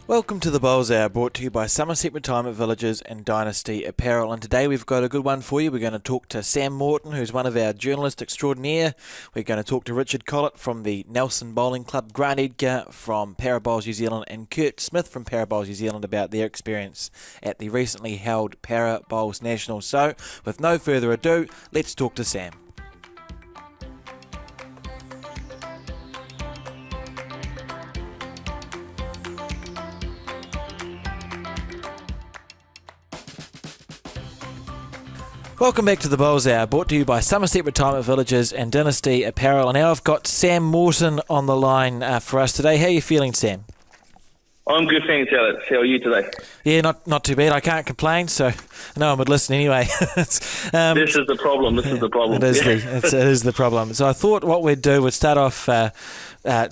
Welcome to the Bowls Hour, brought to you by Somerset Retirement Villages and Dynasty Apparel. And today we've got a good one for you. We're going to talk to Sam Morton, who's one of our journalists extraordinaire. We're going to talk to Richard Collett from the Nelson Bowling Club, Grant Edgar from Para Bowls New Zealand, and Kurt Smith from Para Bowls New Zealand about their experience at the recently held Para Bowls Nationals. So, with no further ado, let's talk to Sam. Welcome back to the Bowls Hour, brought to you by Somerset Retirement Villages and Dynasty Apparel. And now I've got Sam Morton on the line for us today. How are you feeling, Sam? I'm good, thanks, Alex. How are you today? Yeah, not too bad. I can't complain, so no one would listen anyway. This is the problem. It is the problem. So I thought what we'd do would start off,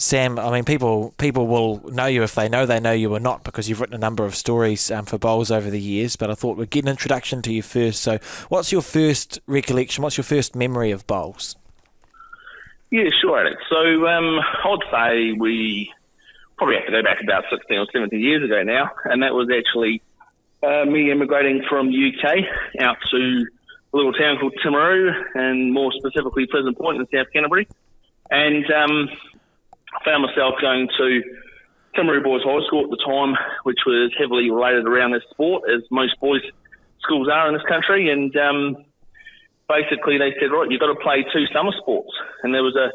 Sam. I mean, people will know you if they know you or not, because you've written a number of stories for Bowls over the years. But I thought we'd get an introduction to you first. So, what's your first recollection? What's your first memory of Bowls? Yeah, sure, Alex. So I'd say we probably have to go back about 16 or 17 years ago now, and that was actually me immigrating from the UK out to a little town called Timaru, and more specifically Pleasant Point in South Canterbury. And I found myself going to Timaru Boys High School at the time, which was heavily related around this sport, as most boys' schools are in this country. And basically they said, right, you've got to play 2 summer sports. And there was a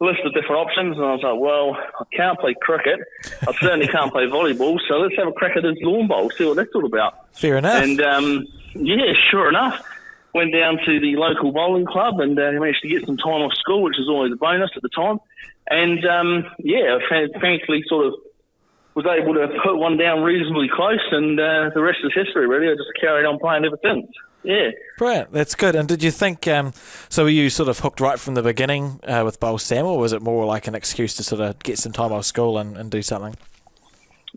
list of different options, and I was like, well, I can't play cricket. I certainly can't play volleyball, so let's have a crack at this lawn bowl, see what that's all about. Fair enough. And, yeah, sure enough, went down to the local bowling club and managed to get some time off school, which was always a bonus at the time. And, yeah, thankfully sort of was able to put one down reasonably close, and the rest is history, really. I just carried on playing ever since. Yeah. Brilliant. That's good. And did you think, so were you sort of hooked right from the beginning with Bowls, Sam, or was it more like an excuse to sort of get some time off school and do something?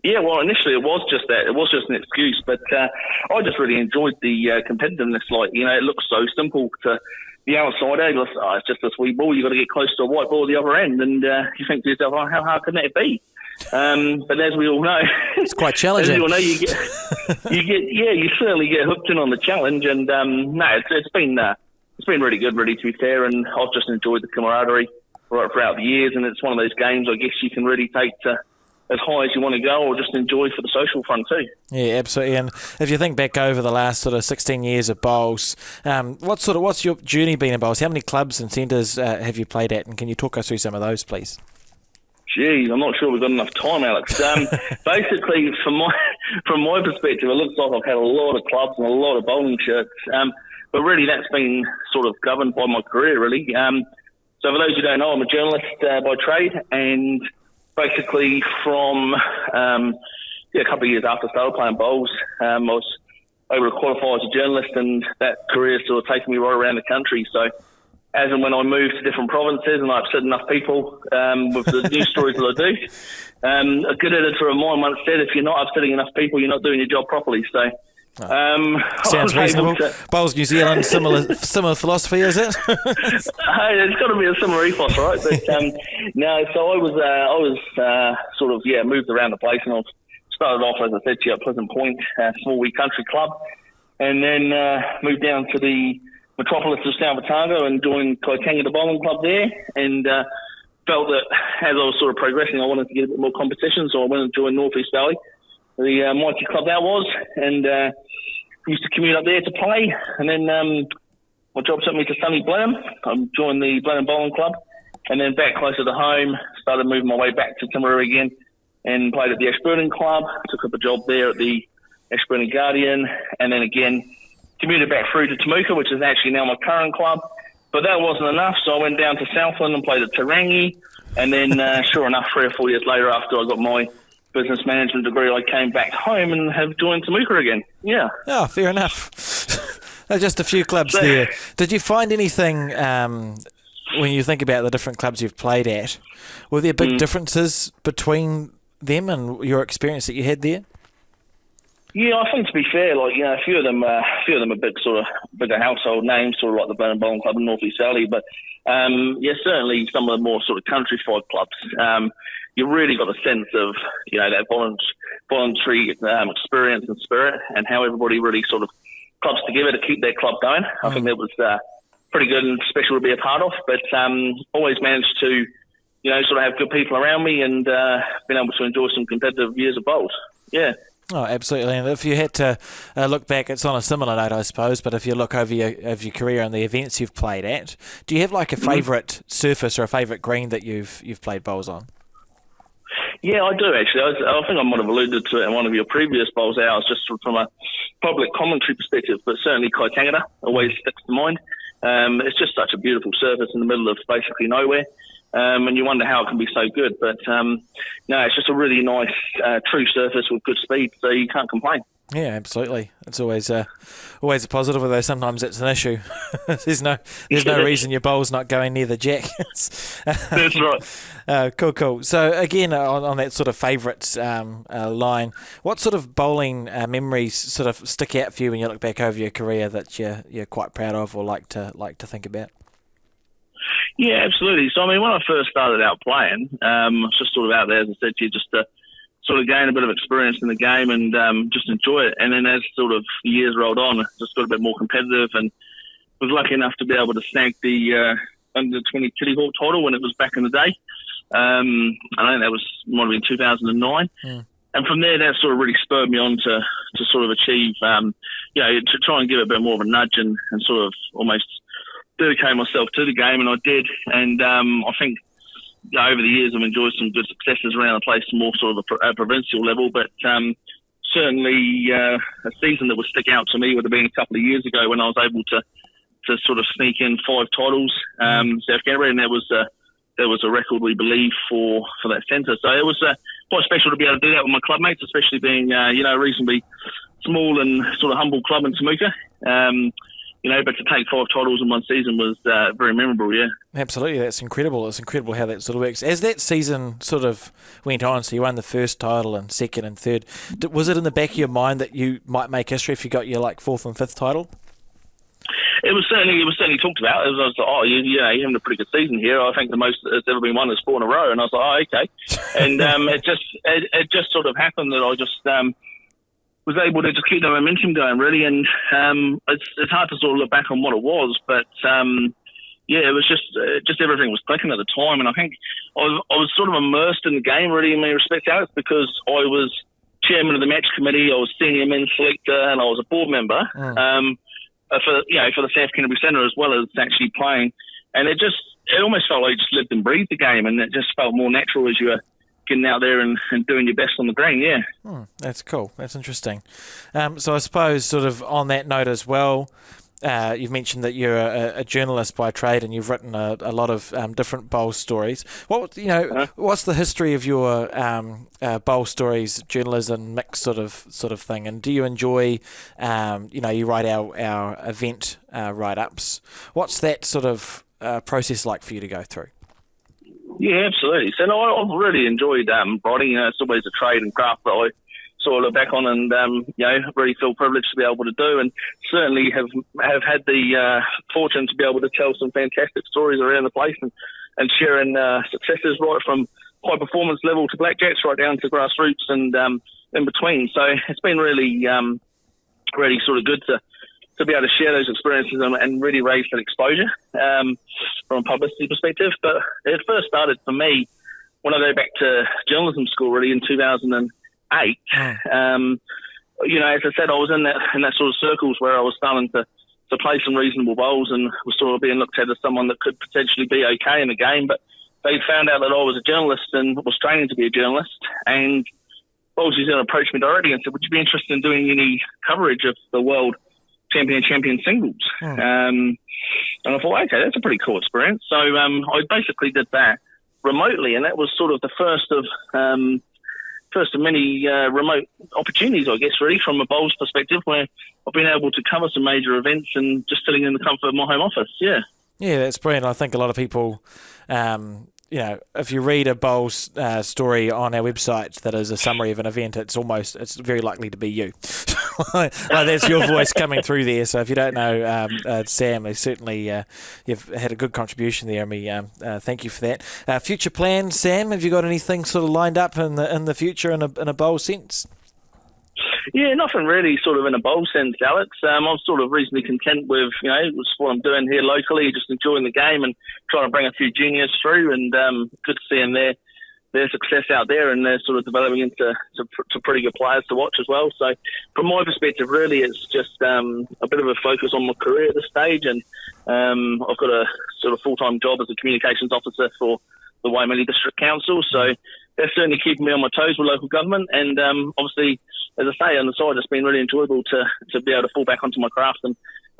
Yeah, well, initially it was just that. It was just an excuse, but I just really enjoyed the competitiveness. Like, you know, it looks so simple to the outsider. It's just this wee ball. You've got to get close to a white ball at the other end, and you think to yourself, oh, how hard can that be? But as we all know, it's quite challenging. As we all know, you certainly get hooked in on the challenge, and no, it's been really good, really, to be fair. And I've just enjoyed the camaraderie right throughout the years, and it's one of those games I guess you can really take to as high as you want to go, or just enjoy for the social front too. Yeah, absolutely. And if you think back over the last sort of 16 years of Bowls, what's your journey been in Bowls? How many clubs and centres have you played at, and can you talk us through some of those, please? Geez, I'm not sure we've got enough time, Alex. Basically, from my perspective, it looks like I've had a lot of clubs and a lot of bowling shirts. But really, that's been sort of governed by my career, really. So for those who don't know, I'm a journalist by trade, and basically from a couple of years after I started playing bowls, I was able to qualify as a journalist, and that career sort of taken me right around the country. So as and when I move to different provinces and I upset enough people with the news stories that I do, a good editor of mine once said, if you're not upsetting enough people, you're not doing your job properly. So sounds reasonable. Bowls New Zealand, similar philosophy, is it? Hey, it's got to be a similar ethos, right? But no, so I was sort of moved around the place, and I started off, as I said to you, at Pleasant Point, a small wee country club, and then moved down to the metropolis of South Otago and joined Kaitanga, the bowling club there, and felt that as I was sort of progressing, I wanted to get a bit more competition, so I went and joined North East Valley, the mighty club that was, and used to commute up there to play. And then my job took me to sunny Blenheim. I joined the Blenheim Bowling Club, and then back closer to home, started moving my way back to Timaru again, and played at the Ashburton Club, took up a job there at the Ashburton Guardian, and then again commuted back through to Temuka, which is actually now my current club. But that wasn't enough, so I went down to Southland and played at Tarangi, and then sure enough, 3 or 4 years later, after I got my business management degree, I came back home and have joined Temuka again. Yeah. Oh, fair enough. Just a few clubs there. Did you find anything, when you think about the different clubs you've played at, were there big differences between them and your experience that you had there? Yeah, I think to be fair, a few of them are big sort of bigger household names, sort of like the Blenheim Bowling Club and North East Valley. But certainly some of the more sort of countryside clubs. You really got a sense of that voluntary experience and spirit, and how everybody really sort of clubs together to keep their club going. I think that was pretty good and special to be a part of, but always managed to, sort of have good people around me and been able to enjoy some competitive years of bowls. Yeah. Oh, absolutely. And if you had to look back, it's on a similar note, I suppose, but if you look over your career and the events you've played at, do you have like a favourite surface or a favourite green that you've played bowls on? Yeah, I do actually. I think I might have alluded to it in one of your previous bowls hours, just from a public commentary perspective, but certainly Kaitangata always sticks to mind. It's just such a beautiful surface in the middle of basically nowhere. And you wonder how it can be so good. But, no, it's just a really nice, true surface with good speed, so you can't complain. Yeah, absolutely. It's always a positive, although sometimes it's an issue. there's no reason your bowl's not going near the jack. That's right. Cool. So, again, on that sort of favourites line, what sort of bowling memories sort of stick out for you when you look back over your career that you're quite proud of or like to think about? Yeah, absolutely. So, I mean, when I first started out playing, I was just sort of out there, as I said to you, just to sort of gain a bit of experience in the game and just enjoy it. And then as sort of years rolled on, I just got a bit more competitive and was lucky enough to be able to snag the under-20 Kitty Hawk title when it was back in the day. I think that might have been 2009. And from there, that sort of really spurred me on to sort of achieve, to try and give it a bit more of a nudge and sort of almost dedicate myself to the game, and I did. And I think over the years I've enjoyed some good successes around the place, more sort of a provincial level, but certainly a season that would stick out to me would have been a couple of years ago when I was able to sort of sneak in 5 titles South Canterbury, and that was a record, we believe, for that centre. So it was quite special to be able to do that with my club mates, especially being a reasonably small and sort of humble club in Temuka. But to take 5 titles in one season was very memorable, yeah. Absolutely, that's incredible. It's incredible how that sort of works. As that season sort of went on, so you won the first title and second and third, was it in the back of your mind that you might make history if you got your 4th and 5th title? It was certainly talked about. I was like, you're having a pretty good season here. I think the most that's ever been won is 4 in a row. And I was like, okay. And it just sort of happened that I just was able to just keep the momentum going, really. And it's hard to sort of look back on what it was, but it was just everything was clicking at the time. And I think I was sort of immersed in the game, really, in many respects, Alex, because I was chairman of the match committee, I was senior men's selector, and I was a board member for the South Canterbury Centre, as well as actually playing. And it almost felt like you just lived and breathed the game, and it just felt more natural as you were getting out there and doing your best on the green, yeah. That's cool. That's interesting. So I suppose sort of on that note as well, you've mentioned that you're a journalist by trade and you've written a lot of different bowl stories. What's the history of your bowl stories, journalism mix sort of thing? And do you enjoy, you write our event write-ups. What's that sort of process like for you to go through? Yeah, absolutely. So I've really enjoyed writing. It's always a trade and craft that I sort of look back on and, really feel privileged to be able to do, and certainly have had the fortune to be able to tell some fantastic stories around the place and sharing successes right from high performance level to blackjacks right down to grassroots and in between. So it's been really, really sort of good to be able to share those experiences and really raise that exposure from a publicity perspective. But it first started for me when I go back to journalism school, really, in 2008. As I said, I was in that sort of circles where I was starting to play some reasonable bowls and was sort of being looked at as someone that could potentially be okay in the game. But they found out that I was a journalist and was training to be a journalist. And Bowls New Zealand approached me directly and said, would you be interested in doing any coverage of the world champion singles? And I thought, okay, that's a pretty cool experience. So I basically did that remotely, and that was sort of the first of many remote opportunities, I guess, really, from a bowls perspective, where I've been able to cover some major events and just sitting in the comfort of my home office. Yeah, that's brilliant. I think a lot of people if you read a bowls story on our website that is a summary of an event, it's very likely to be you. Like that's your voice coming through there. So if you don't know Sam, certainly you've had a good contribution there, and we thank you for that. Future plans, Sam? Have you got anything sort of lined up in the future in a bowl sense? Yeah, nothing really sort of in a bowl sense, Alex. I'm sort of reasonably content with, with what I'm doing here locally, just enjoying the game and trying to bring a few juniors through, and good seeing their success out there, and they're sort of developing into pretty good players to watch as well. So from my perspective, really, it's just a bit of a focus on my career at this stage, and I've got a sort of full-time job as a communications officer for the Waimea District Council, so that's certainly keeping me on my toes with local government, and obviously, as I say, on the side, it's been really enjoyable to be able to fall back onto my craft and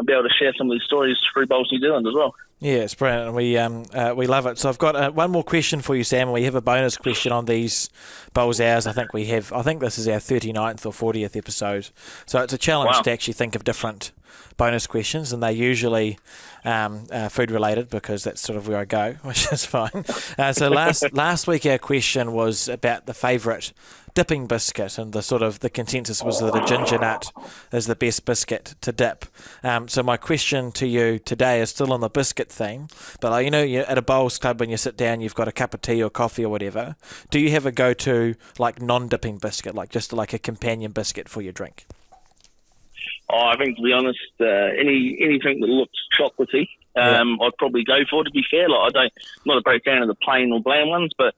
be able to share some of these stories through Bowls New Zealand as well. Yeah, it's brilliant, and we love it. So I've got one more question for you, Sam. We have a bonus question on these Bowls Hours. I think this is our 39th or 40th episode. So it's a challenge to actually think of different bonus questions, and they're usually food related, because that's sort of where I go, which is fine. So last week our question was about the favourite dipping biscuit, and the consensus was that a ginger nut is the best biscuit to dip. So my question to you today is still on the biscuit theme, but you're at a bowls club, when you sit down, you've got a cup of tea or coffee or whatever. Do you have a go-to like non-dipping biscuit, like just like a companion biscuit for your drink? Oh, I think, to be honest, anything that looks chocolatey, I'd probably go for. To be fair, I'm not a great fan of the plain or bland ones, but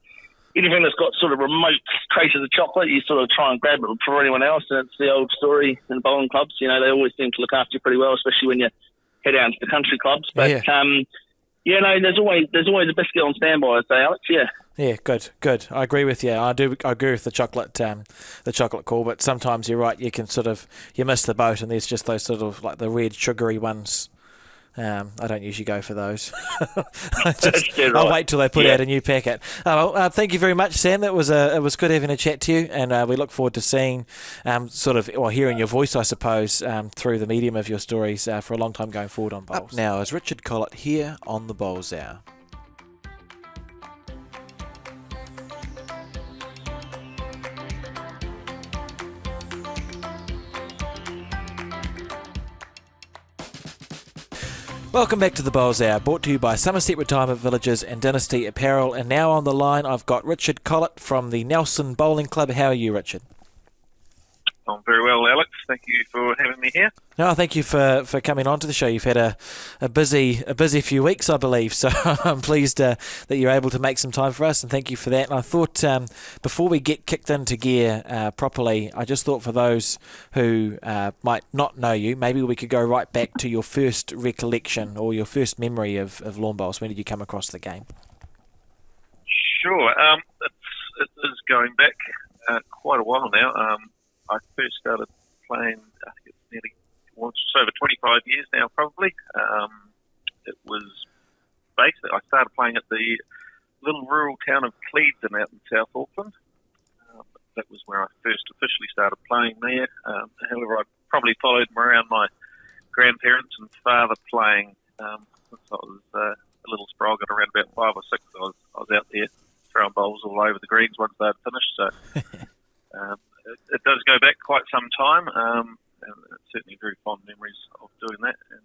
anything that's got sort of remote traces of chocolate, you sort of try and grab it for anyone else. And it's the old story in bowling clubs. They always seem to look after you pretty well, especially when you head out into the country clubs. But there's always a biscuit on standby, I'd say, Alex. Yeah. Yeah, good. I agree with you. I agree with the chocolate call, but sometimes you're right. You can you miss the boat, and there's just those sort of like the red sugary ones. I don't usually go for those. I'll wait till they put out a new packet. Thank you very much, Sam. It was good having a chat to you, and we look forward to seeing, hearing your voice, I suppose, through the medium of your stories for a long time going forward on Bowls. Up now is Richard Collett here on the Bowls Hour. Welcome back to the Bowls Hour, brought to you by Somerset Retirement Villages and Dynasty Apparel. And now on the line, I've got Richard Collett from the Nelson Bowling Club. How are you, Richard? I'm very well, Alex. Thank you for having me here. No, thank you for coming on to the show. You've had a busy few weeks, I believe, so I'm pleased that you're able to make some time for us, and thank you for that. And I thought before we get kicked into gear properly, I just thought for those who might not know you, maybe we could go right back to your first recollection or your first memory of lawn bowls. When did you come across the game? Sure. It is going back quite a while now. I first started playing, I think it's just over 25 years now, probably. It was basically, I started playing at the little rural town of Clevedon out in South Auckland. That was where I first officially started playing there. However, I probably followed around my grandparents and father playing since I was a little sprog at around about 5 or 6. I was out there throwing bowls all over the greens once they had finished. So it does go back quite some time, and it's certainly very fond memories of doing that. And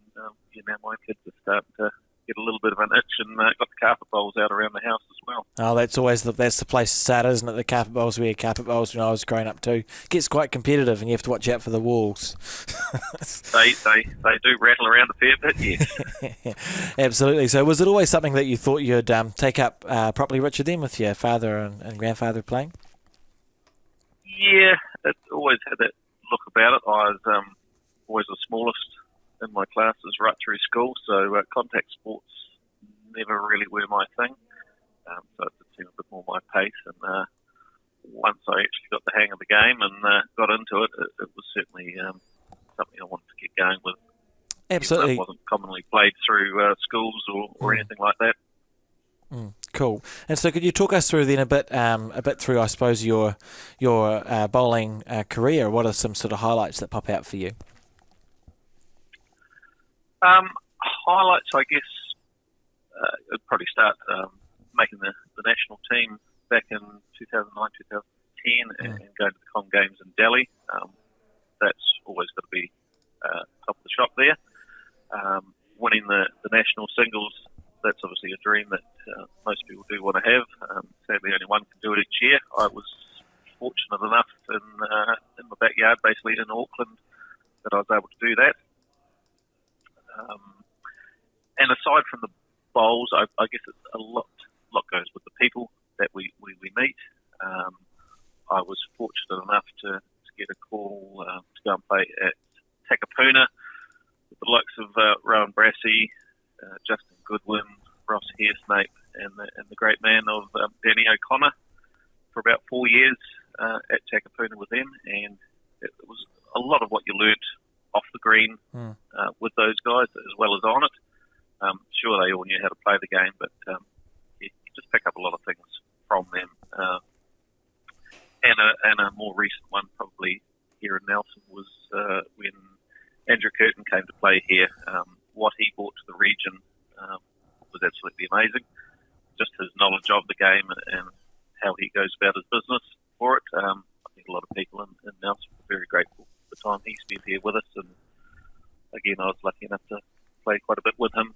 now my kids are starting to get a little bit of an itch, and got the carpet bowls out around the house as well. Oh, that's always the place to start, isn't it? The carpet bowls. We had carpet bowls when I was growing up too. It gets quite competitive, and you have to watch out for the walls. They do rattle around a fair bit, yes. Absolutely. So was it always something that you thought you'd take up properly, Richard, then, with your father and grandfather playing? Yeah, it always had that look about it. I was always the smallest in my classes right through school, so contact sports never really were my thing. So it seemed a bit more my pace. And once I actually got the hang of the game and got into it, it was certainly something I wanted to get going with. Absolutely. It wasn't commonly played through schools or anything like that. Cool. And so, could you talk us through then a bit through, I suppose, your bowling career? What are some sort of highlights that pop out for you? Highlights, I guess, I'd probably start making the national team back in 2009, 2010 and going to the Com Games in Delhi. That's always got to be top of the shop there. Winning the national singles, that's obviously a dream that most people do want to have. Sadly, only one can do it each year. I was fortunate enough in my backyard, basically in Auckland, that I was able to do that. And aside from the bowls, I guess a lot goes with the people that we meet. I was fortunate enough to get a call to go and play at Takapuna with the likes of Rowan Brassey, Justin Goodwin, Ross Hairsnape, and the great man of Danny O'Connor for about 4 years at Takapuna with them, and it was a lot of what you learnt off the green with those guys as well as on it. Sure, they all knew how to play the game, but you just pick up a lot of things from them. And a more recent one, probably here in Nelson, was when Andrew Curtin came to play here. What he brought to the region was absolutely amazing. Just his knowledge of the game and how he goes about his business for it. I think a lot of people in Nelson were very grateful for the time he spent here with us. And again, I was lucky enough to play quite a bit with him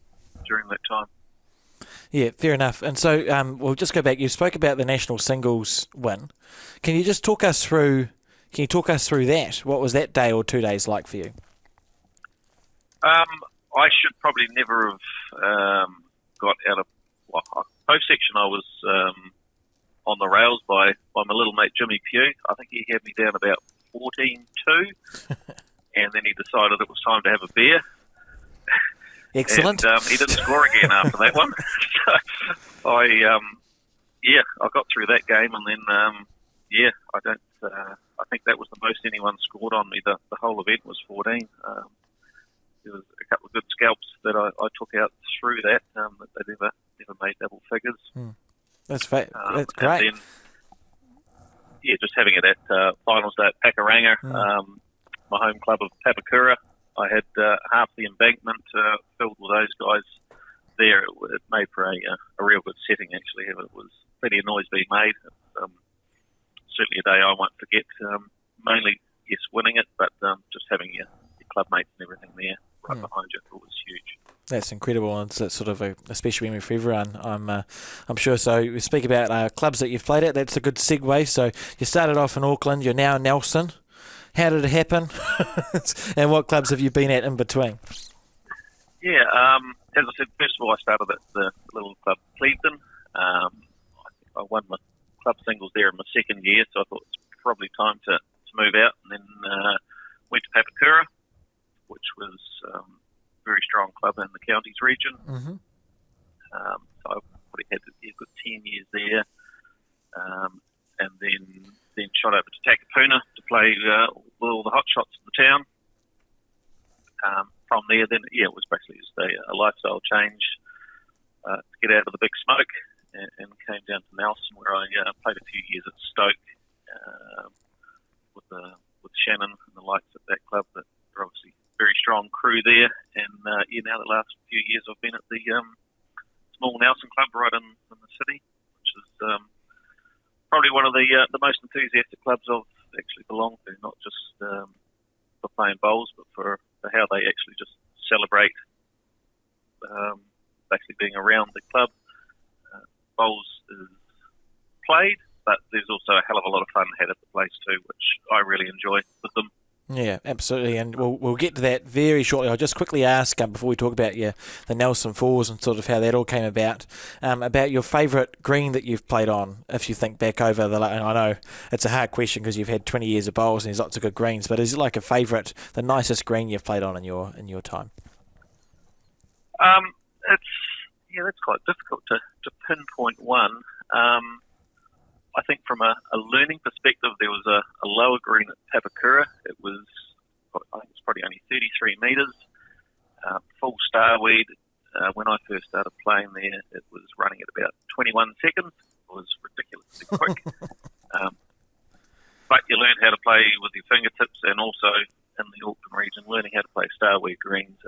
during that time. Yeah, fair enough. And so we'll just go back. You spoke about the national singles win. Can you just talk us through that? What was that day or 2 days like for you? I should probably never have got out of post section. I was on the rails by my little mate Jimmy Pugh. I think he had me down about 14-2, and then he decided it was time to have a beer. Excellent. And he didn't score again after that one. So I got through that game, and then I think that was the most anyone scored on me. The whole event was 14. There was a couple of good scalps that I took out through that they never made double figures. That's great. And then, just having it at finals day at Pakuranga, my home club of Papakura. I had half the embankment filled with those guys there. It made for a real good setting, actually. It was plenty of noise being made. Certainly a day I won't forget. Mainly, yes, winning it, but just having your club mates and everything there right behind you, it was huge. That's incredible, and it's sort of a special memory for everyone, I'm sure. So we speak about clubs that you've played at. That's a good segue. So you started off in Auckland. You're now in Nelson. How did it happen? And what clubs have you been at in between? Yeah, as I said, first of all, I started at the little club Clevedon. I won my club singles there in my second year, so I thought it's probably time to move out. And then went to Papakura, which was a very strong club in the counties region. So I probably had a good 10 years there. And then shot over to Takapuna to play with all the hot shots in the town. From there, then, it was basically just a lifestyle change to get out of the big smoke and came down to Nelson, where I played a few years at Stoke with Shannon and the likes of that club. That are obviously very strong crew there. And now the last few years I've been at the small Nelson club right in the city, which is probably one of the most enthusiastic clubs I've actually belonged to, not just for playing bowls, but for how they actually just celebrate basically being around the club. Bowls is played, but there's also a hell of a lot of fun had at the place too, which I really enjoy with them. Yeah, absolutely, and we'll get to that very shortly. I'll just quickly ask before we talk about the Nelson Fours and sort of how that all came about your favourite green that you've played on. If you think back over and I know it's a hard question because you've had 20 years of bowls and there's lots of good greens, but is it like a favourite, the nicest green you've played on in your time? That's quite difficult to pinpoint one. I think from a learning perspective, there was a lower green at Papakura. I think it was probably only 33 metres, full starweed. When I first started playing there, it was running at about 21 seconds. It was ridiculously quick. But you learn how to play with your fingertips, and also in the Auckland region, learning how to play starweed greens.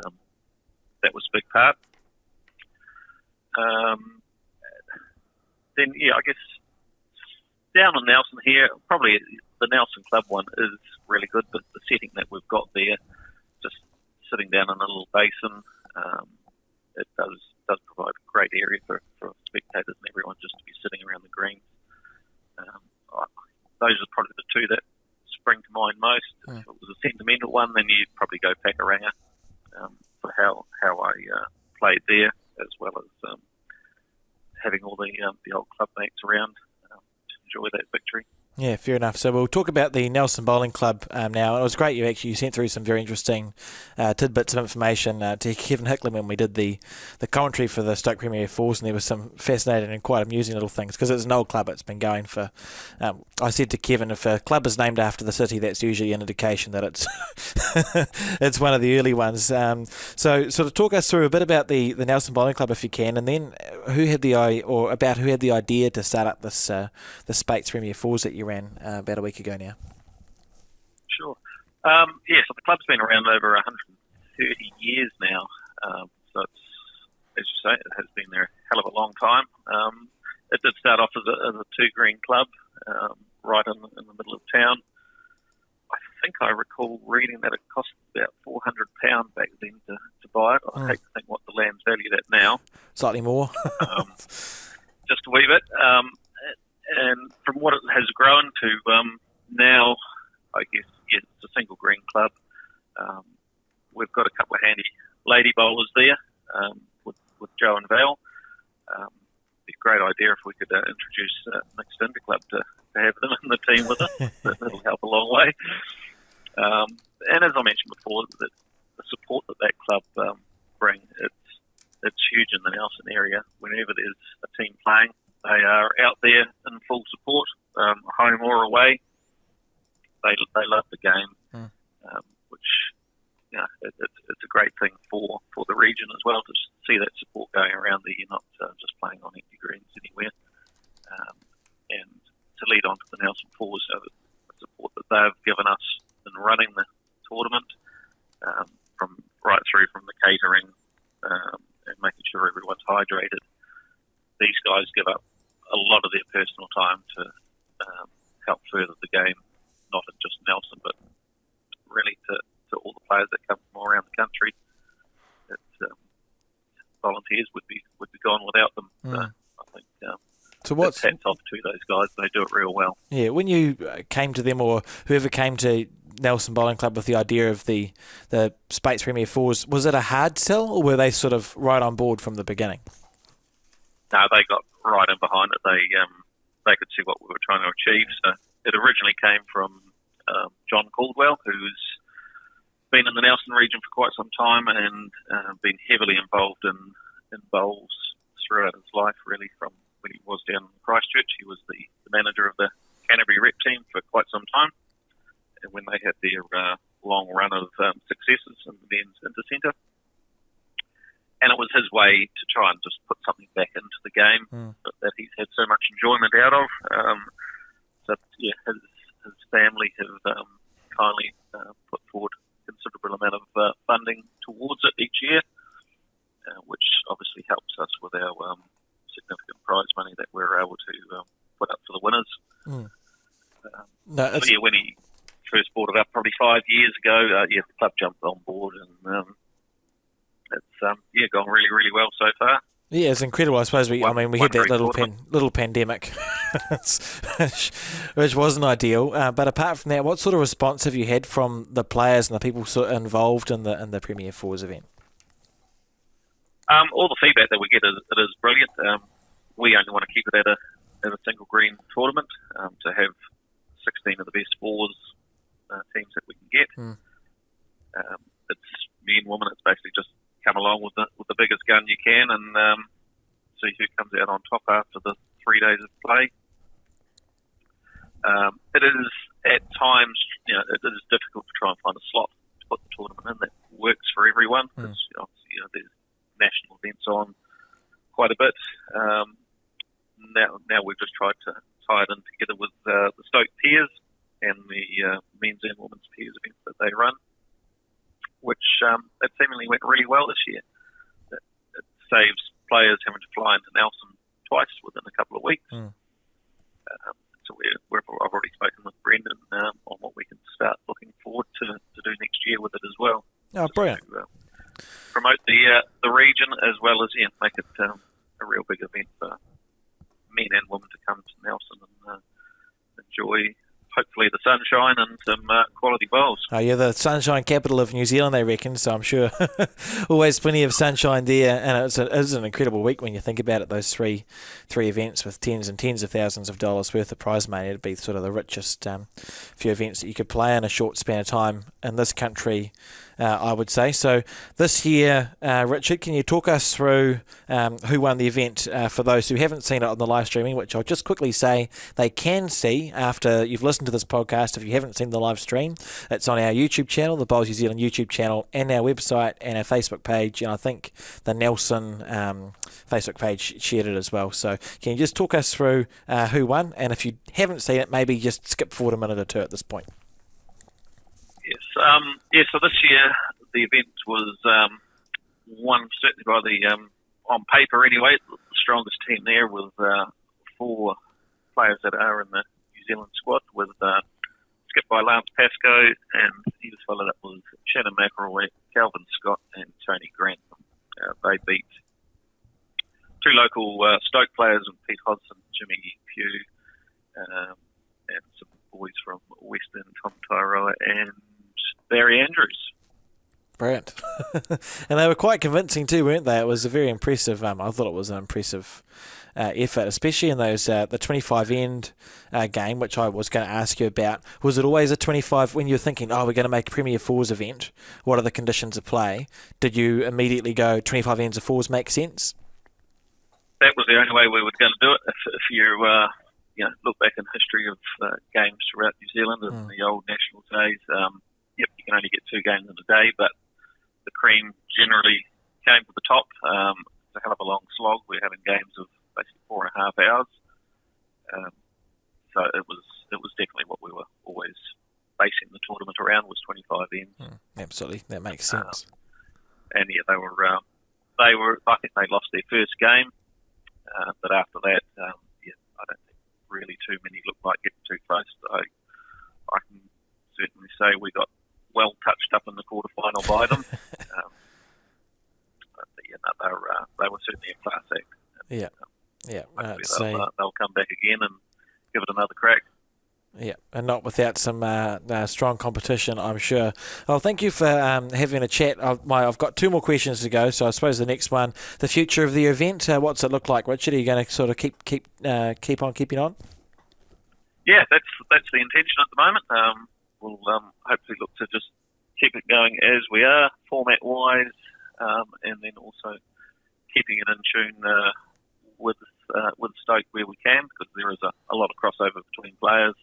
That was a big part. then, I guess down on Nelson here, probably the Nelson Club one is really good, but the setting that we've got there, just sitting down in a little basin, it does provide a great area for spectators and everyone just to be sitting around the greens. Those are probably the two that spring to mind most. If it was a sentimental one, then you'd probably go Pakuranga for how I played there, as well as having all the old club mates around to enjoy that victory. Yeah, fair enough. So we'll talk about the Nelson Bowling Club now. It was great you sent through some very interesting tidbits of information to Kevin Hicklam when we did the commentary for the Stoke Premier Fours, and there were some fascinating and quite amusing little things because it's an old club. It's been going for, I said to Kevin, if a club is named after the city, that's usually an indication that it's it's one of the early ones. So sort of talk us through a bit about the Nelson Bowling Club if you can, and then who had the idea to start up this the Spates Premier Fours that you ran about a week ago now. Sure. So the club's been around over 130 years now. So it's, as you say, it has been there a hell of a long time. It did start off as a two-green club right in the middle of town. I think I recall reading that it cost about £400 back then to buy it. I hate to think what the land's valued at now. Slightly more. Just a wee bit. And from what it has grown to now, I guess, it's a single green club. We've got a couple of handy lady bowlers there with Joe and Val. It'd be a great idea if we could introduce Mixed Inter Club to have them in the team with us. That'll help a long way. And as I mentioned before, the support that club bring, it's huge in the Nelson area. Whenever there's a team playing, they are out there in full support, home or away. They love the game, which it's a great thing for the region as well to see that support going around there. You're not just playing on empty greens anywhere. And to lead on to the Nelson Fours, the support that they've given us in running the tournament, from right through from the catering and making sure everyone's hydrated. These guys give up a lot of their personal time to help further the game, not in just Nelson, but really to all the players that come from all around the country. Volunteers would be gone without them. I think so what's hats off to those guys. They do it real well. Yeah, when you came to them, or whoever came to Nelson Bowling Club with the idea of the Spates Premier Fours, was it a hard sell, or were they sort of right on board from the beginning? No, they got right in behind it. They could see what we were trying to achieve. So it originally came from John Caldwell, who's been in the Nelson region for quite some time and been heavily involved in bowls throughout his life, really, from when he was down in Christchurch. He was the manager of the Canterbury rep team for quite some time. And when they had their long run of successes in the men's intercentre. And it was his way to try and just put something back into the game that he's had so much enjoyment out of. His family have kindly put forward a considerable amount of funding towards it each year, which obviously helps us with our significant prize money that we're able to put up for the winners. When he first brought it up probably 5 years ago, the club jumped on board and it's gone really, really well so far. Yeah, it's incredible. I suppose we had that little pandemic, which wasn't ideal. But apart from that, what sort of response have you had from the players and the people involved in the Premier Fours event? All the feedback that we get is brilliant. We only want to keep it at a single green tournament to have 16 of the best fours teams that we can get. It's men and women. It's basically just come along with the biggest gun you can and see who comes out on top after the 3 days of play. It is at times, it is difficult to try and find a slot to put the tournament in that works for everyone because obviously there's national events on quite a bit. Now we've just tried to tie it in together with the Stoke Peers and the men's and women's peers events that they run, which it seemingly went really well this year. It saves players having to fly into Nelson twice within a couple of weeks. I've already spoken with Brendan on what we can start looking forward to do next year with it as well. Oh, brilliant. To, promote the region as well as make it a real big event for men and women to come to Nelson and enjoy, hopefully, the sunshine and some quality bowls. Oh, you're the sunshine capital of New Zealand, they reckon, so I'm sure always plenty of sunshine there. And it's an incredible week when you think about it, those three events with tens and tens of thousands of dollars worth of prize money. It'd be sort of the richest few events that you could play in a short span of time in this country, I would say. So this year, Richard, can you talk us through who won the event for those who haven't seen it on the live streaming, which I'll just quickly say they can see after you've listened to this podcast. If you haven't seen the live stream, it's on our YouTube channel, the Bowls New Zealand YouTube channel, and our website and our Facebook page, and I think the Nelson Facebook page shared it as well. So can you just talk us through who won, and if you haven't seen it, maybe just skip forward a minute or two at this point. Yes. So this year the event was won certainly by the on paper anyway, the strongest team there with 4 players that are in the New Zealand squad, with skipped by Lance Pascoe, and he was followed up with Shannon McElroy, Calvin Scott, and Tony Grant. They beat 2 local Stoke players, Pete Hodson, Jimmy Pugh, and some boys from Western, Tom Tairoa, and Barry Andrews. Brilliant. And they were quite convincing too, weren't they? It was a very impressive, I thought it was an impressive effort, especially in those the 25 end game, which I was going to ask you about. Was it always a 25 when you're thinking, we're going to make a Premier Fours event? What are the conditions of play? Did you immediately go 25 ends of fours make sense? That was the only way we were going to do it. If you look back in history of games throughout New Zealand in the old national days, you can only get 2 games in a day, but the cream generally came to the top. It's a hell of a long slog. We're having games of basically 4.5 hours. So it was definitely what we were always basing the tournament around, was 25 ends. Absolutely, that makes sense. And yeah, they were. I think they lost their first game, but after that, I don't think really too many looked like getting too close. So I can certainly say we got well touched up in the quarterfinal by them. They were certainly a class act. They'll come back again and give it another crack. Yeah, and not without some strong competition, I'm sure. Well, thank you for having a chat. I've got 2 more questions to go, so I suppose the next one, the future of the event, what's it look like, Richard? Are you going to sort of keep on keeping on? Yeah, that's the intention at the moment. We'll hopefully look to just keep it going as we are, format-wise, and then also keeping it in tune with Stoke where we can, because there is a lot of crossover between players.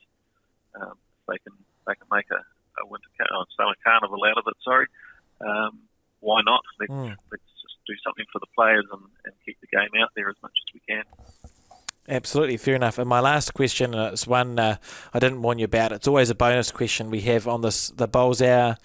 They can make a summer carnival out of it. Sorry, why not? Let's just do something for the players and keep the game out there as much as we can. Absolutely, fair enough. And my last question is one I didn't warn you about. It's always a bonus question we have on the Bowls Hour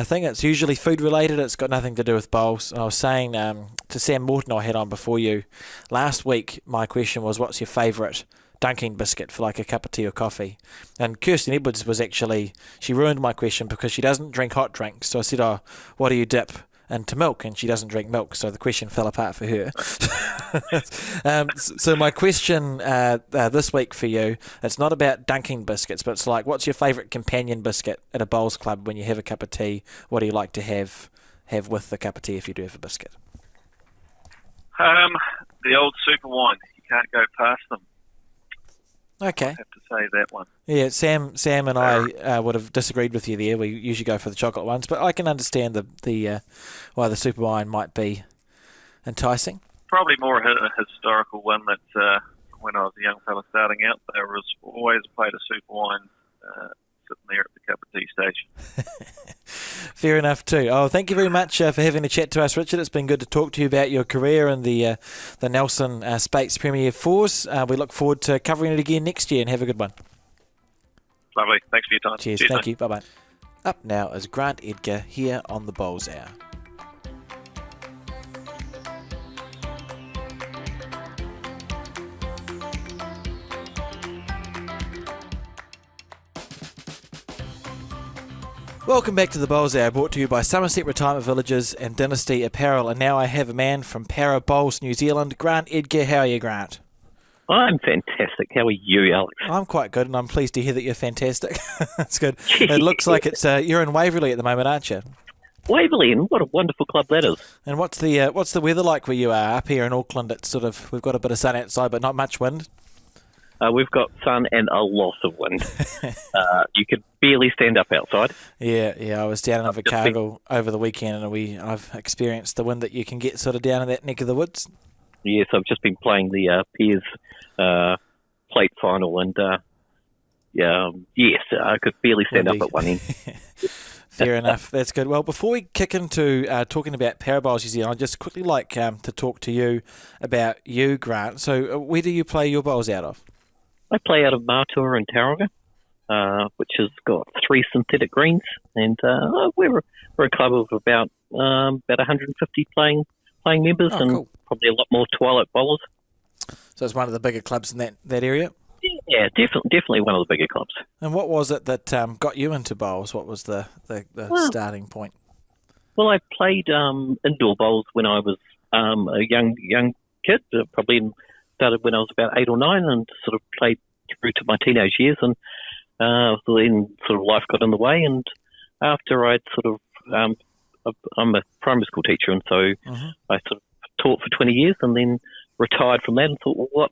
thing. It's usually food related. It's got nothing to do with bowls. I was saying to Sam Morton, I had on before you last week, my question was, what's your favourite dunking biscuit for like a cup of tea or coffee? And Kirsten Edwards was actually, she ruined my question because she doesn't drink hot drinks. So I said, what do you dip into milk? And she doesn't drink milk, so the question fell apart for her. So my question this week for you, it's not about dunking biscuits, but it's like, what's your favourite companion biscuit at a bowls club when you have a cup of tea? What do you like to have with the cup of tea if you do have a biscuit? The old super wine. You can't go past them. Okay. I have to say that one. Yeah, Sam and I would have disagreed with you there. We usually go for the chocolate ones, but I can understand the why the super wine might be enticing. Probably more a historical one that when I was a young fella starting out, there was always a plate of super wine sitting there at the cup of tea station. Fair enough too. Oh, thank you very much for having a chat to us, Richard. It's been good to talk to you about your career and the Nelson Spates Premier Fours. We look forward to covering it again next year, and have a good one. Lovely. Thanks for your time. Cheers. Thank you. Bye-bye. Up now is Grant Edgar here on the Bowls Hour. Welcome back to the Bowls Hour, brought to you by Somerset Retirement Villages and Dynasty Apparel. And now I have a man from Para Bowls, New Zealand, Grant Edgar. How are you, Grant? I'm fantastic. How are you, Alex? I'm quite good, and I'm pleased to hear that you're fantastic. That's good. It looks like it's you're in Waverley at the moment, aren't you? Waverley, and what a wonderful club that is. And what's the weather like where you are? Up here in Auckland, it's we've got a bit of sun outside, but not much wind. We've got sun and a lot of wind. You could barely stand up outside. Yeah. I was down in Invercargill over the weekend, and I've experienced the wind that you can get sort of down in that neck of the woods. Yes, I've just been playing the Peers plate final, and yes, I could barely stand up at one end. Fair enough. That's good. Well, before we kick into talking about Para Bowls New Zealand, I'd just quickly like to talk to you about you, Grant. So where do you play your bowls out of? I play out of Matua and Tauranga, which has got 3 synthetic greens, and we're a club of about 150 playing members, and cool. Probably a lot more twilight bowlers. So it's one of the bigger clubs in that area? Yeah, definitely one of the bigger clubs. And what was it that got you into bowls? What was the starting point? Well, I played indoor bowls when I was a young kid, probably started when I was about 8 or 9, and sort of played through to my teenage years, and then sort of life got in the way, and after I'd sort of I'm a primary school teacher, and so I sort of taught for 20 years, and then retired from that, and thought, well,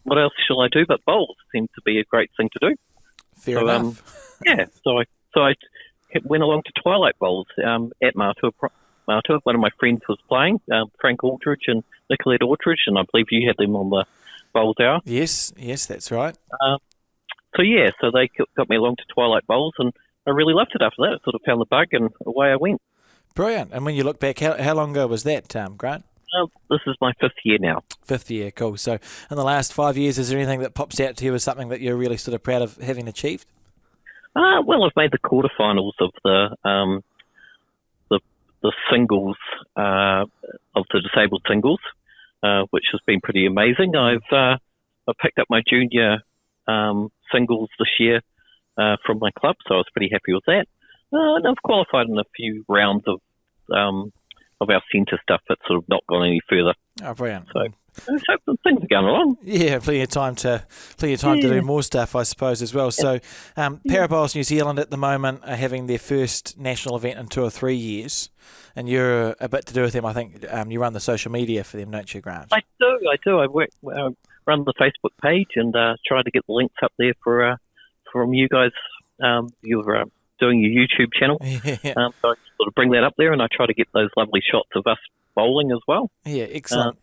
what else shall I do? But bowls seemed to be a great thing to do. Fair enough. So I went along to twilight bowls at Matua. One of my friends was playing, Frank Aldridge and Nicolette Aldridge, and I believe you had them on the Bowls Hour. Yes, that's right. So they got me along to twilight bowls, and I really loved it after that. I sort of found the bug, and away I went. Brilliant. And when you look back, how long ago was that, Grant? This is my 5th year now. 5th year, cool. So in the last 5 years, is there anything that pops out to you as something that you're really sort of proud of having achieved? Well, I've made the quarterfinals of the singles of the disabled singles, which has been pretty amazing. I've picked up my junior singles this year from my club, so I was pretty happy with that. And I've qualified in a few rounds of our centre stuff, but sort of not gone any further. Oh, brilliant. So things are going along. Yeah, plenty of time to do more stuff, I suppose, as well. So Para Bowls New Zealand at the moment are having their first national event in 2 or 3 years, and you're a bit to do with them. I think you run the social media for them, don't you, Grant? I do. I run the Facebook page and try to get the links up there from you guys. You're doing your YouTube channel. Yeah. So I sort of bring that up there, and I try to get those lovely shots of us bowling as well. Yeah, excellent.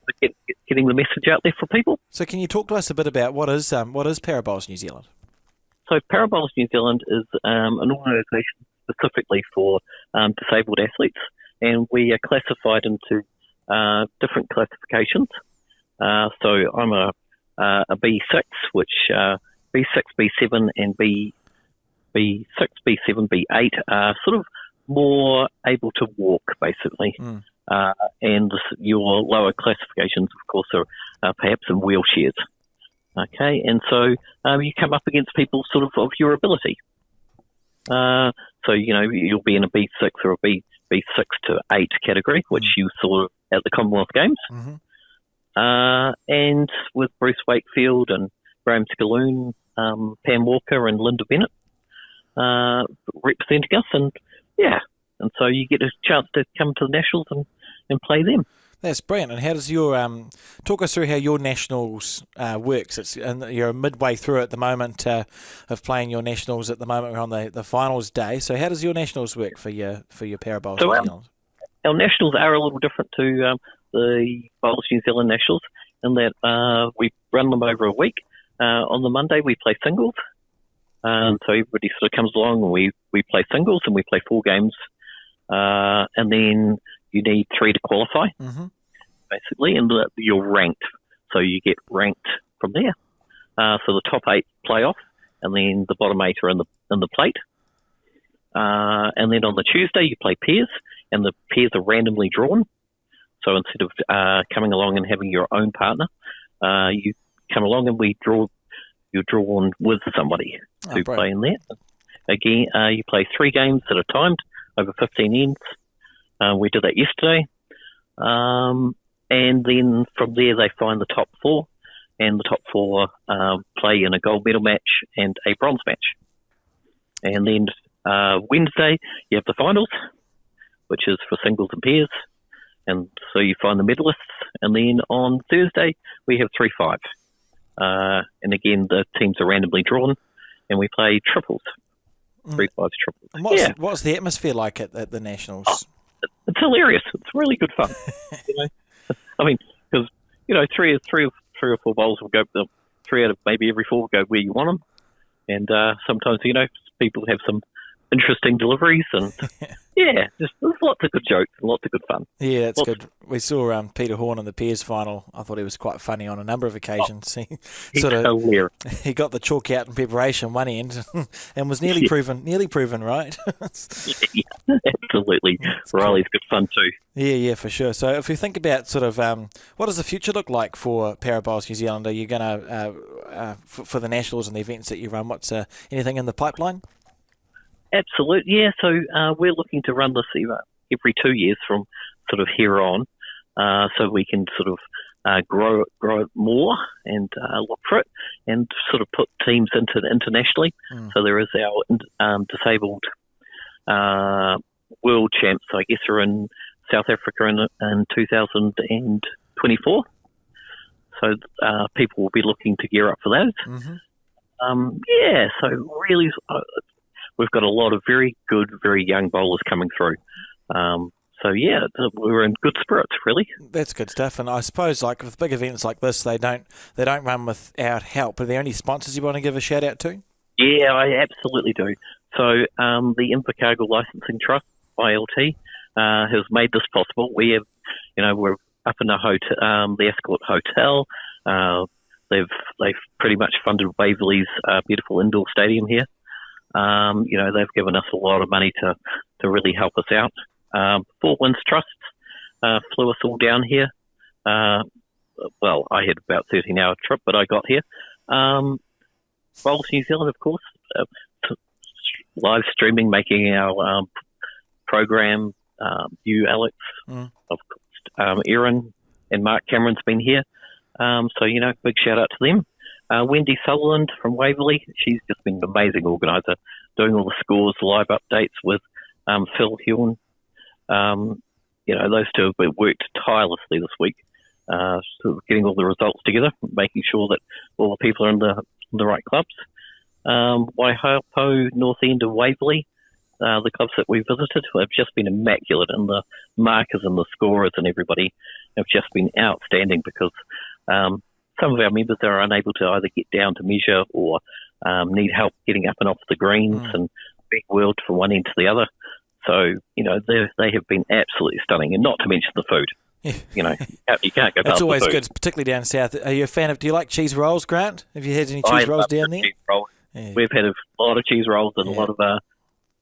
Getting the message out there for people. So can you talk to us a bit about what is Para Bowls New Zealand? So Para Bowls New Zealand is an organisation specifically for disabled athletes, and we are classified into different classifications. So I'm a B6, which B6, B7 and B6, B7, B8 are sort of more able to walk, basically. And your lower classifications, of course, are perhaps in wheelchairs. Okay, and so you come up against people sort of your ability. So, you'll be in a B6 or a B6 to 8 category, which you saw at the Commonwealth Games. And with Bruce Wakefield and Graham Scalloon, Pam Walker and Linda Bennett representing us, and so you get a chance to come to the Nationals and play them. That's brilliant. And how does your talk us through how your Nationals works? And you're midway through at the moment of playing your Nationals at the moment. We're on the finals day. So how does your Nationals work for your Para Bowls New Zealand? Our Nationals are a little different to the Bowls New Zealand Nationals in that we run them over a week. On the Monday we play singles. So everybody sort of comes along and we play singles, and we play 4 games. And then you need 3 to qualify, basically, and you're ranked. So you get ranked from there. So the top 8 play off, and then the bottom 8 are in the plate. And then on the Tuesday you play pairs, and the pairs are randomly drawn. So instead of coming along and having your own partner, you come along and you're drawn with somebody to play in there. again, you play 3 games that are timed over 15 ends. We did that yesterday. And then from there they find the top 4, and the top 4 play in a gold medal match and a bronze match. And then Wednesday you have the finals, which is for singles and pairs, and so you find the medalists. And then on Thursday we have 3-5, and again the teams are randomly drawn, and we play triples, 3-5 triples. And what's the atmosphere like at the Nationals? Oh, it's hilarious. It's really good fun. I mean, because three or four bowls will go. 3 out of maybe every 4 will go where you want them, and sometimes people have some interesting deliveries, and there's lots of good jokes and lots of good fun. Yeah, that's good. We saw Peter Horn in the pairs final. I thought he was quite funny on a number of occasions. He's hilarious. He got the chalk out in preparation one end and was nearly proven right. Absolutely. Riley's good fun too. Yeah, for sure. So if you think about sort of what does the future look like for Parabowls New Zealand? Are you going to, for the Nationals and the events that you run, what's anything in the pipeline? Absolutely, yeah. So we're looking to run this every 2 years from sort of here on, so we can sort of grow it more and look for it, and sort of put teams into internationally. So there is our disabled world champs, I guess, are in South Africa in 2024. So people will be looking to gear up for those. So really. We've got a lot of very good, very young bowlers coming through. We're in good spirits, really. That's good stuff. And I suppose, like with big events like this, they don't run without help. Are there any sponsors you want to give a shout out to? Yeah, I absolutely do. So the Invercargill Licensing Trust, ILT, has made this possible. We have, we're up in the hotel, the Escort Hotel. They've pretty much funded Waverley's beautiful indoor stadium here. They've given us a lot of money to really help us out. Four Winds Trust flew us all down here. I had about a 13-hour trip, but I got here. Bowls New Zealand, of course, live streaming, making our program. You, Alex, of course, Erin and Mark Cameron's been here. Big shout out to them. Wendy Sutherland from Waverley, she's just been an amazing organiser, doing all the scores, live updates with Phil Hewan. Those two have worked tirelessly this week, sort of getting all the results together, making sure that all the people are in the right clubs. Waihapo, North End of Waverley, the clubs that we visited have just been immaculate, and the markers and the scorers and everybody have just been outstanding, because some of our members are unable to either get down to measure or need help getting up and off the greens and being whirled from one end to the other. So, they have been absolutely stunning, and not to mention the food. You can't go past It's always the food. good, particularly down south. Are you a fan of, do you like cheese rolls, Grant? Have you had any cheese rolls down there? Cheese rolls. Yeah. We've had a lot of cheese rolls and a lot of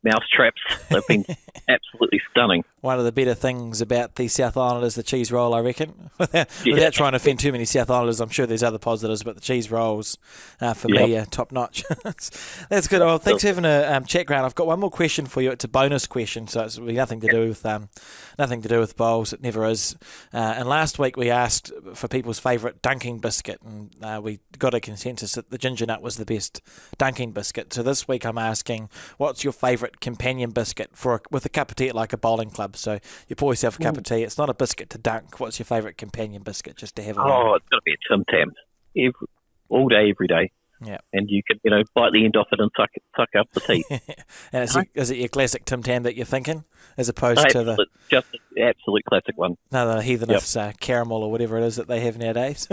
mouse traps. They've been absolutely stunning. One of the better things about the South Islanders, the cheese roll, I reckon. Without trying to offend too many South Islanders, I'm sure there's other positives, but the cheese rolls, for me, are top notch. That's good. Well, thanks for having a chat, Grant. I've got one more question for you. It's a bonus question, so it's really nothing to do with bowls. It never is. And last week we asked for people's favourite dunking biscuit, and we got a consensus that the ginger nut was the best dunking biscuit. So this week I'm asking, what's your favourite companion biscuit with a cup of tea at like a bowling club? So you pour yourself a cup of tea. It's not a biscuit to dunk. What's your favourite companion biscuit just to have? It's got to be a Tim Tam. All day, every day. Yeah. And you can, bite the end off it and suck up the tea. And is it your classic Tim Tam that you're thinking, as opposed to just the absolute classic one? No, the Heathenists caramel or whatever it is that they have nowadays.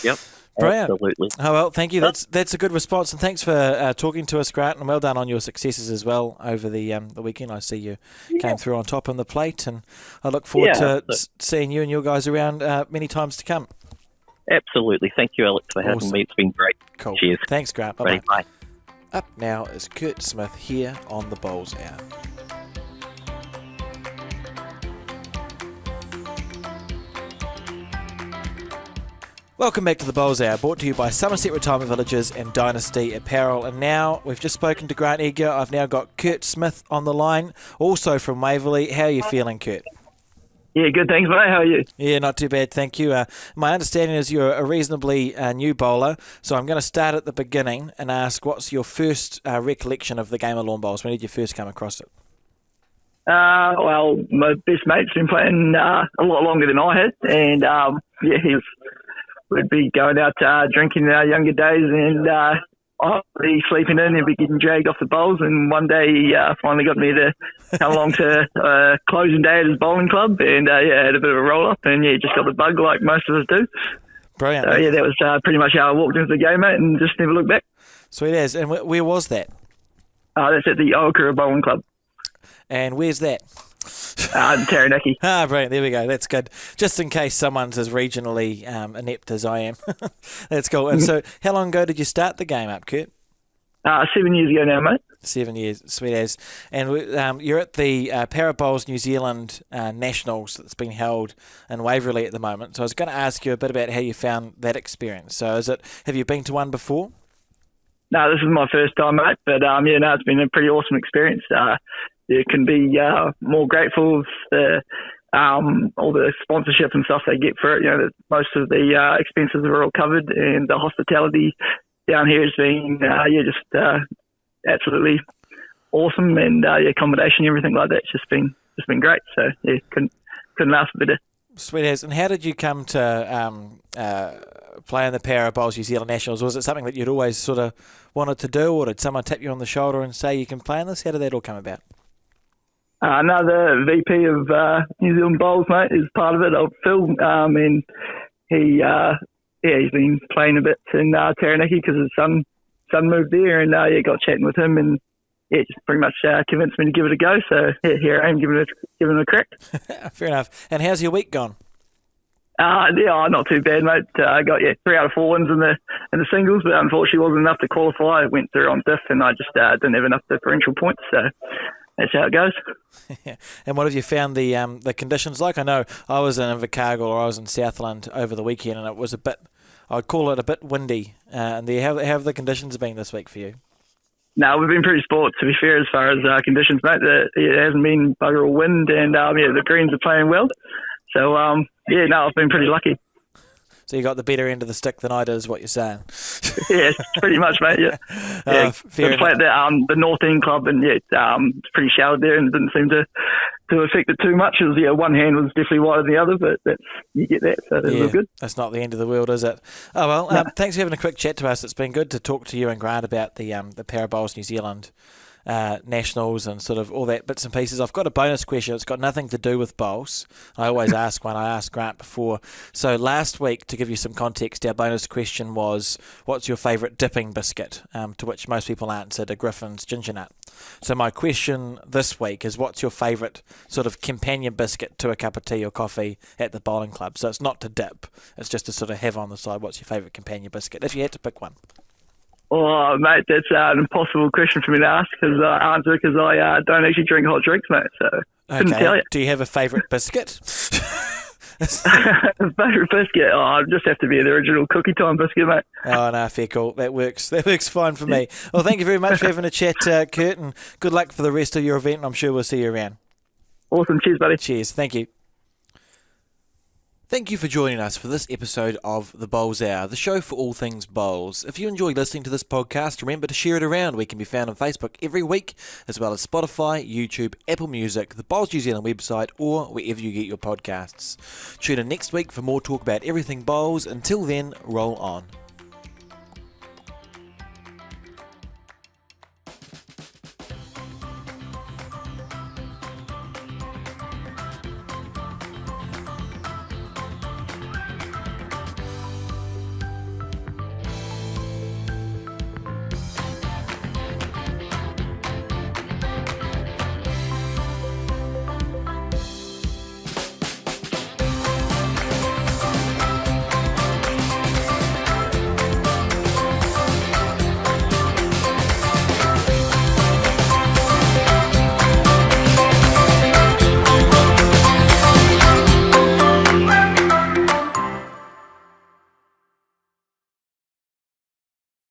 Yep. Brilliant. Absolutely. Oh, well, thank you. That's a good response, and thanks for talking to us, Grant, and well done on your successes as well over the weekend. I see you came through on top on the plate, and I look forward to seeing you and your guys around many times to come. Absolutely. Thank you, Alex, for having me. It's been great. Cool. Cheers. Thanks, Grant. Bye-bye. Bye. Up now is Kurt Smith here on the Bowls Hour. Welcome back to the Bowls Hour, brought to you by Somerset Retirement Villages and Dynasty Apparel. And now we've just spoken to Grant Edgar. I've now got Kurt Smith on the line, also from Waverley. How are you feeling, Kurt? Yeah, good, thanks, mate. How are you? Yeah, not too bad, thank you. My understanding is you're a reasonably new bowler, so I'm going to start at the beginning and ask, what's your first recollection of the game of lawn bowls? When did you first come across it? Well, my best mate's been playing a lot longer than I had, and we'd be going out drinking in our younger days, and I'd be sleeping in and be getting dragged off the bowls. And one day he finally got me to come along to closing day at his bowling club, and had a bit of a roll up, and just got the bug like most of us do. Brilliant. So that was pretty much how I walked into the game, mate, and just never looked back. Sweet as. And where was that? That's at the Okura Bowling Club. And where's that? Taranaki. Brilliant. There we go. That's good. Just in case someone's as regionally inept as I am. That's cool. And so how long ago did you start the game up, Kurt? 7 years ago now, mate. 7 years. Sweet as. And you're at the Parabowls New Zealand Nationals that's been held in Waverley at the moment. So I was going to ask you a bit about how you found that experience. So have you been to one before? No, this is my first time, mate. But it's been a pretty awesome experience. You can be more grateful for all the sponsorship and stuff they get for it. That most of the expenses are all covered, and the hospitality down here has been just absolutely awesome, and the accommodation, everything like that's just been great. So couldn't ask for better. Sweet as. And how did you come to play in the Parabowls New Zealand Nationals? Was it something that you'd always sort of wanted to do, or did someone tap you on the shoulder and say you can play in this? How did that all come about? The VP of New Zealand Bowls, mate, is part of it, Phil, and he's been playing a bit in Taranaki because his son moved there, and got chatting with him, and just pretty much convinced me to give it a go. So here I am giving it a crack. Fair enough. And how's your week gone? Not too bad, mate. I got 3 out of 4 wins in the singles, but unfortunately wasn't enough to qualify. I went through on diff, and I just didn't have enough differential points. So that's how it goes. And what have you found the conditions like? I know I was in Invercargill, or I was in Southland over the weekend, and it was I'd call it a bit windy. And how have the conditions been this week for you? No, we've been pretty sport, to be fair, as far as conditions, mate. It hasn't been bugger all wind, and the greens are playing well. So, I've been pretty lucky. So you got the better end of the stick than I did, is what you're saying? Yeah, pretty much, mate. Yeah, fair enough. Played at the North End Club, and it's pretty showered there, and it didn't seem to affect it too much. It was, one hand was definitely wider than the other, but you get that, so that's all good. That's not the end of the world, is it? Oh well, no. Thanks for having a quick chat to us. It's been good to talk to you and Grant about the Parabowls New Zealand Nationals and sort of all that bits and pieces. I've got a bonus question. It's got nothing to do with bowls. I always ask one. I asked Grant before. So last week, to give you some context, our bonus question was, what's your favourite dipping biscuit? To which most people answered a Griffin's ginger nut. So my question this week is, what's your favourite sort of companion biscuit to a cup of tea or coffee at the bowling club? So it's not to dip. It's just to sort of have on the side. What's your favourite companion biscuit, if you had to pick one? Oh, mate, that's an impossible question for me to ask because I don't actually drink hot drinks, mate. So couldn't tell you. Do you have a favourite biscuit? Favourite biscuit? I just have to be the original Cookie Time biscuit, mate. Oh no, fair call. That works. That works fine for me. Well, thank you very much for having a chat, Kurt, and good luck for the rest of your event. And I'm sure we'll see you around. Awesome. Cheers, buddy. Cheers. Thank you. Thank you for joining us for this episode of The Bowls Hour, the show for all things bowls. If you enjoy listening to this podcast, remember to share it around. We can be found on Facebook every week, as well as Spotify, YouTube, Apple Music, the Bowls New Zealand website, or wherever you get your podcasts. Tune in next week for more talk about everything bowls. Until then, roll on.